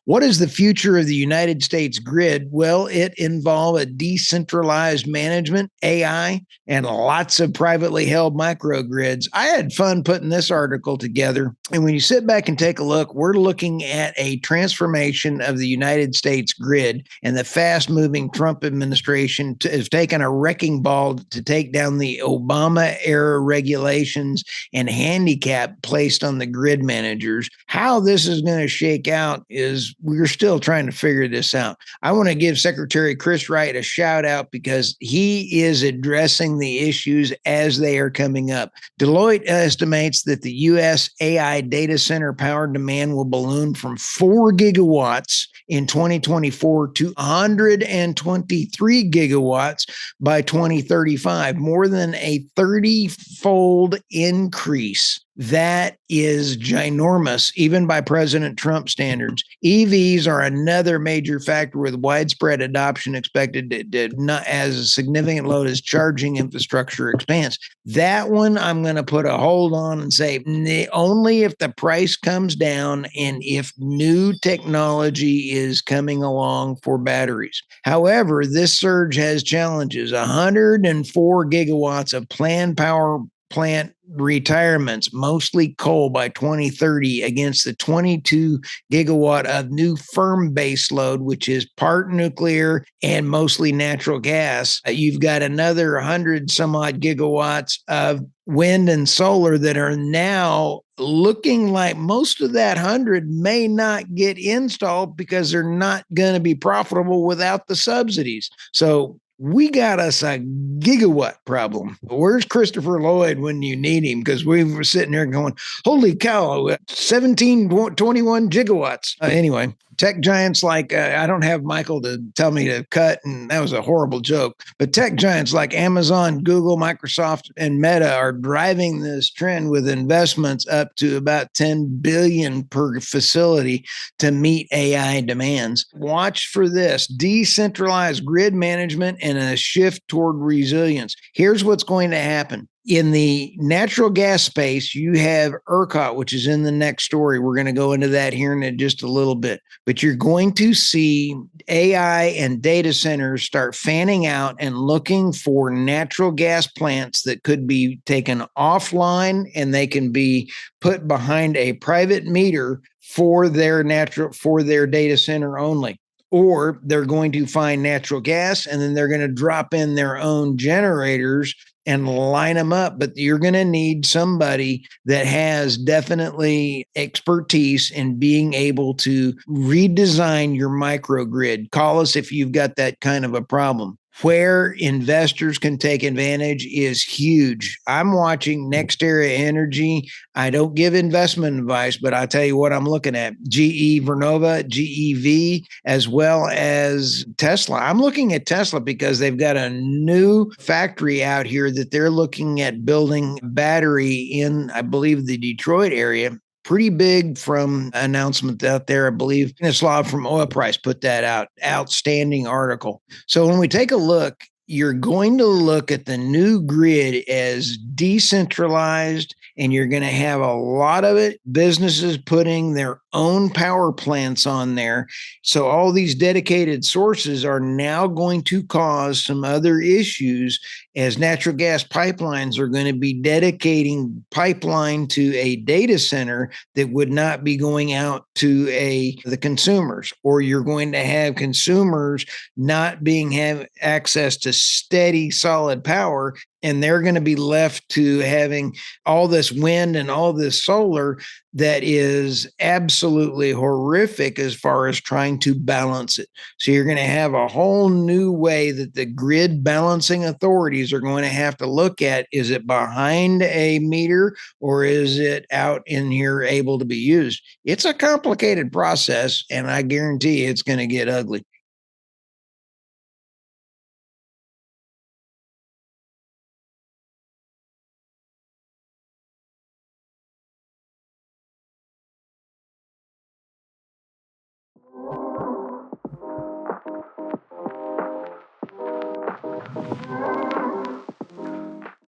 What is the future of the United States grid? Well, it involves a decentralized management, AI, and lots of privately held microgrids. I had fun putting this article together. And when you sit back and take a look, we're looking at a transformation of the United States grid, and the fast moving Trump administration has taken a wrecking ball to take down the Obama era regulations and handicap placed on the grid managers. How this is going to shake out is we're still trying to figure this out. I want to give Secretary Chris Wright a shout out because he is addressing the issues as they are coming up. Deloitte estimates that the U.S. AI data center power demand will balloon from 4 gigawatts in 2024 to 123 gigawatts by 2035, more than a 30-fold increase. That is ginormous, even by President Trump standards. EVs are another major factor with widespread adoption expected to not as a significant load as charging infrastructure expands. That one I'm going to put a hold on and say only if the price comes down and if new technology is coming along for batteries. However, this surge has challenges. 104 gigawatts of planned power plant retirements, mostly coal by 2030, against the 22 gigawatt of new firm base load, which is part nuclear and mostly natural gas. You've got another 100 some odd gigawatts of wind and solar that are now looking like most of that 100 may not get installed because they're not going to be profitable without the subsidies. So we got us a gigawatt problem. Where's Christopher Lloyd when you need him? Because we were sitting there going, holy cow, 1721 gigawatts. Anyway, tech giants like, I don't have Michael to tell me to cut, and that was a horrible joke, but tech giants like Amazon, Google, Microsoft, and Meta are driving this trend with investments up to about 10 billion per facility to meet AI demands. Watch for this: decentralized grid management and a shift toward resilience. Here's what's going to happen. In the natural gas space, you have ERCOT, which is in the next story. We're going to go into that here in just a little bit. But you're going to see AI and data centers start fanning out and looking for natural gas plants that could be taken offline and they can be put behind a private meter for their data center only. Or they're going to find natural gas and then they're going to drop in their own generators and line them up. But you're going to need somebody that has definitely expertise in being able to redesign your microgrid. Call us if you've got that kind of a problem. Where investors can take advantage is huge. I'm watching NextEra Energy. I don't give investment advice, but I'll tell you what I'm looking at. GE Vernova, GEV, as well as Tesla. I'm looking at Tesla because they've got a new factory out here that they're looking at building battery in, I believe, the Detroit area. Pretty big from announcement out there. I believe Stanislav from Oil Price put that out. Outstanding article. So when we take a look, you're going to look at the new grid as decentralized, and you're going to have a lot of it, businesses putting their own power plants on there. So all these dedicated sources are now going to cause some other issues, as natural gas pipelines are going to be dedicating pipeline to a data center that would not be going out to the consumers, or you're going to have consumers not have access to steady solid power, and they're going to be left to having all this wind and all this solar that is absolutely horrific as far as trying to balance it. So you're going to have a whole new way that the grid balancing authorities are going to have to look at. Is it behind a meter or is it out in here able to be used? It's a complicated process, and I guarantee it's going to get ugly.